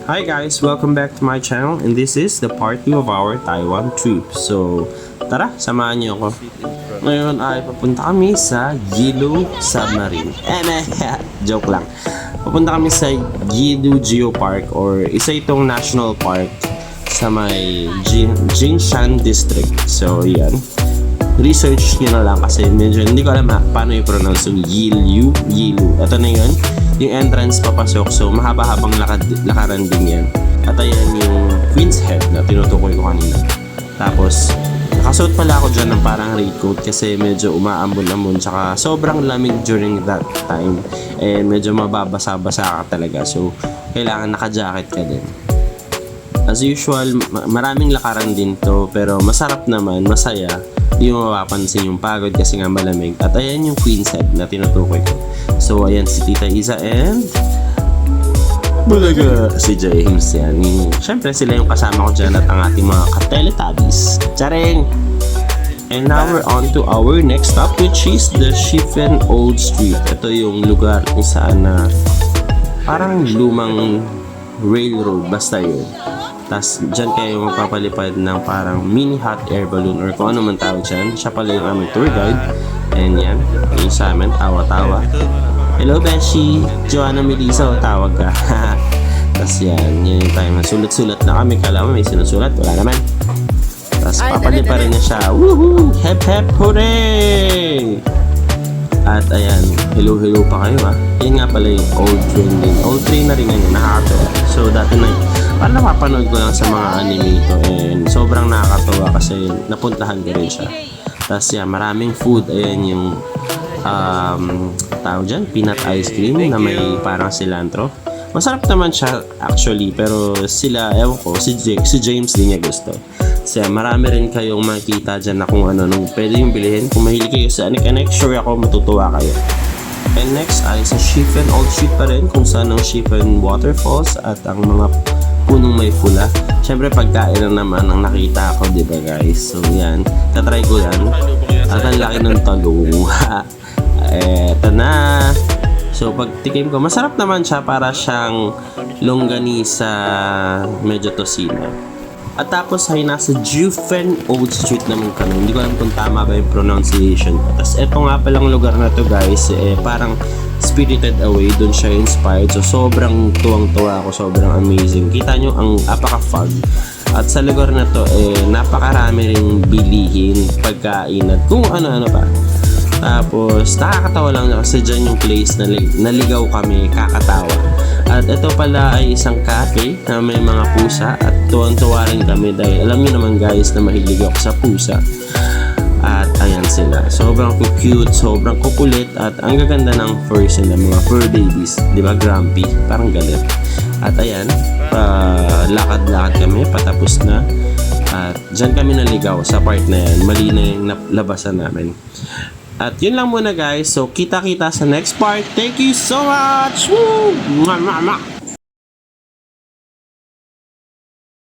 Hi guys, welcome back to my channel and this is the part 2 of our Taiwan trip. So, tara, samahan niyo ako. Ngayon ay papunta kami sa Yilu Submarine. Joke lang. Papunta kami sa Yilu Geopark or isa itong national park sa may Jinshan District. So, yan. Research nyo na lang kasi medyo hindi ko alam paano i-pronounce yung Yilu. Ito na yun. Yung entrance papasok, so mahaba-habang lakaran din yan. At ayan yung Queen's Head na tinutukoy ko kanina. Tapos, nakasuot pala ako dyan ng parang raincoat kasi medyo umaambon-ambon tsaka sobrang lamig during that time. And medyo mababasa-basa ka talaga, so kailangan naka-jacket ka din. As usual, maraming lakaran din to pero masarap naman, masaya. Hindi mo mapapansin yung pagod kasi nga malamig. At ayan yung Queen's Head na tinutukoy ko. So ayan si Tita Isa and bulaga si James yan. Siyempre sila yung kasama ko dyan at ang ating mga ka-Teletubbies. Charing! And now we're on to our next stop which is the Shifen Old Street. Ito yung lugar kung saan na parang lumang railroad, basta yun. Tapos dyan kayo magpapalipad ng parang mini hot air balloon or kung ano man tawag dyan. Siya pala yung aming tour guide. And yan, yung sa amin, tawa-tawa. Hello Beshi, Joanna Melissa, tawag ka. Tapos yan, yun yung time. Sulat-sulat na kami, kala mo may sinusulat, wala naman. Tapos papalipad rin niya siya. Woohoo! Hep hep hooray! At ayan, hello pa kayo ha. Yan nga pala yung old train din. Old train na rin ngayon, nakakatawa. So dati na parang napapanood ko lang sa mga anime ito and sobrang nakakatawa kasi napuntahan ko rin siya. Tapos yan, maraming food. Ayan yung tawag dyan, peanut ice cream na may parang cilantro. Masarap naman siya actually pero sila, ewan ko, si James din niya gusto. So marami rin kayong makikita dyan na kung ano nung pwede yung bilihin. Kung mahilig kayo sa anik-anik, sure ako matutuwa kayo. And next ay sa Shifen Old Street pa rin kung saan ang Shifen Waterfalls at ang mga punong may pula. Siyempre pagkain na naman ang nakita ko, diba guys? So yan, tatry ko yan. At ang laki ng talong. Eto na. So pag tikim ko, masarap naman siya, para siyang longganisa medyo tosina. At tapos ay nasa Shifen Old Street naman kami. Hindi ko alam kung tama ba yung pronunciation. Tapos eto nga palang lugar na to guys, parang Spirited Away, dun siya inspired. So sobrang tuwang-tuwa ako, sobrang amazing. Kita nyo ang apaka-fog. At sa lugar na to, napakarami ring bilihin, pagkain at kung ano-ano pa. Tapos nakakatawa lang kasi dyan yung place na naligaw kami, kakatawa. At ito pala ay isang cafe na may mga pusa at tuwan-tuwa rin kami dahil alam niyo naman guys na mahilig ako sa pusa. At ayan sila, sobrang cute, sobrang kukulit at ang gaganda ng furs nila, mga fur babies, di ba, grumpy, parang galit. At ayan, lakad-lakad kami, patapos na. At dyan kami naligaw sa part na yan, mali na yung labasan namin. At yun lang muna guys, so kita-kita sa next part. Thank you so much! Woo! Mwah, mwah, mwah.